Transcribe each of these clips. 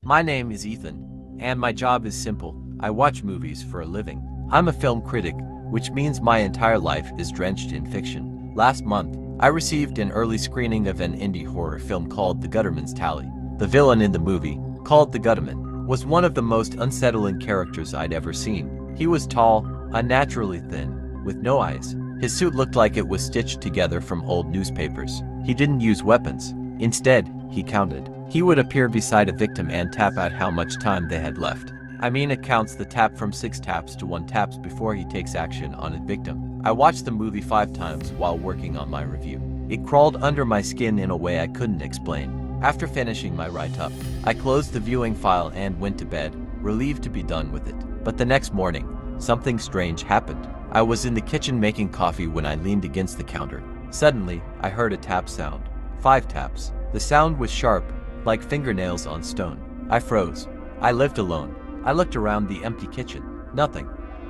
My name is Ethan, and my job is simple. I watch movies for a living. I'm a film critic, which means my entire life is drenched in fiction. Last month, I received an early screening of an indie horror film called The Gutterman's Tally. The villain in the movie, called the Gutterman, was one of the most unsettling characters I'd ever seen. He was tall, unnaturally thin, with no eyes. His suit looked like it was stitched together from old newspapers. He didn't use weapons. Instead, he counted. He would appear beside a victim and tap out how much time they had left. I mean, it counts the tap from 6 taps to 1 taps before he takes action on a victim. I watched the movie 5 times while working on my review. It crawled under my skin in a way I couldn't explain. After finishing my write-up, I closed the viewing file and went to bed, relieved to be done with it. But the next morning, something strange happened. I was in the kitchen making coffee when I leaned against the counter. Suddenly, I heard a tap sound. 5 taps. The sound was sharp, like fingernails on stone. I froze. I lived alone. I looked around the empty kitchen. Nothing.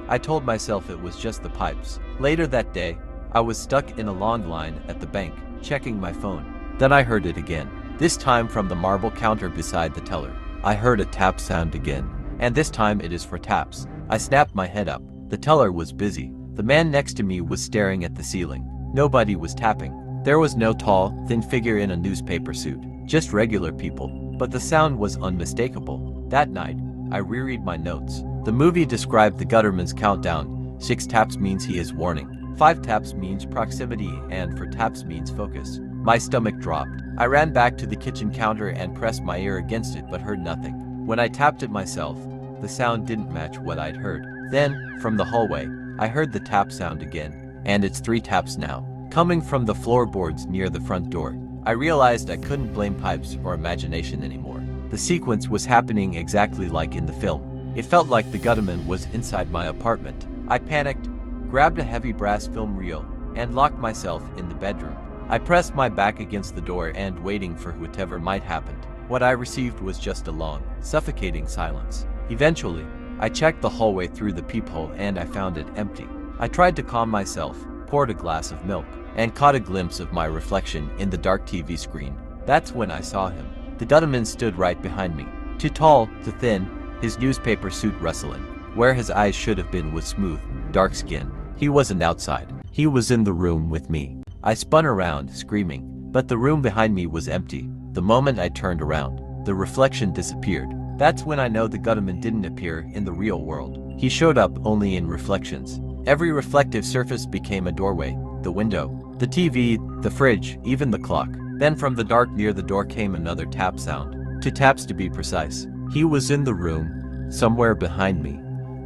I told myself it was just the pipes. Later that day, I was stuck in a long line at the bank, checking my phone. Then I heard it again. This time from the marble counter beside the teller. I heard a tap sound again. And this time it is for taps. I snapped my head up. The teller was busy. The man next to me was staring at the ceiling. Nobody was tapping. There was no tall, thin figure in a newspaper suit. Just regular people. But the sound was unmistakable. That night, I reread my notes. The movie described the Gutterman's countdown. 6 taps means he is warning. 5 taps means proximity, and 4 taps means focus. My stomach dropped. I ran back to the kitchen counter and pressed my ear against it but heard nothing. When I tapped it myself, the sound didn't match what I'd heard. Then, from the hallway, I heard the tap sound again. And it's 3 taps now, coming from the floorboards near the front door. I realized I couldn't blame pipes or imagination anymore. The sequence was happening exactly like in the film. It felt like the Gutterman was inside my apartment. I panicked, grabbed a heavy brass film reel, and locked myself in the bedroom. I pressed my back against the door and waiting for whatever might happen. What I received was just a long, suffocating silence. Eventually, I checked the hallway through the peephole and I found it empty. I tried to calm myself, poured a glass of milk, and caught a glimpse of my reflection in the dark TV screen. That's when I saw him. The Gutterman stood right behind me. Too tall, too thin, his newspaper suit rustling. Where his eyes should have been was smooth, dark skin. He wasn't outside. He was in the room with me. I spun around, screaming, but the room behind me was empty. The moment I turned around, the reflection disappeared. That's when I know the Gutterman didn't appear in the real world. He showed up only in reflections. Every reflective surface became a doorway, the window, the TV, the fridge, even the clock. Then from the dark near the door came another tap sound. 2 taps to be precise. He was in the room, somewhere behind me,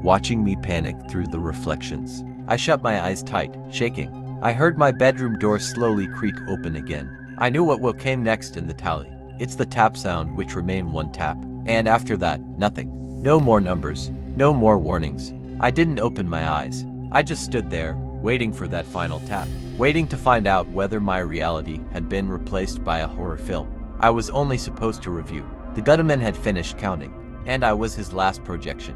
watching me panic through the reflections. I shut my eyes tight, shaking. I heard my bedroom door slowly creak open again. I knew what came next in the tally. It's the tap sound, which remained 1 tap. And after that, nothing. No more numbers, no more warnings. I didn't open my eyes. I just stood there, waiting for that final tap, waiting to find out whether my reality had been replaced by a horror film I was only supposed to review. The Gutterman had finished counting, and I was his last projection.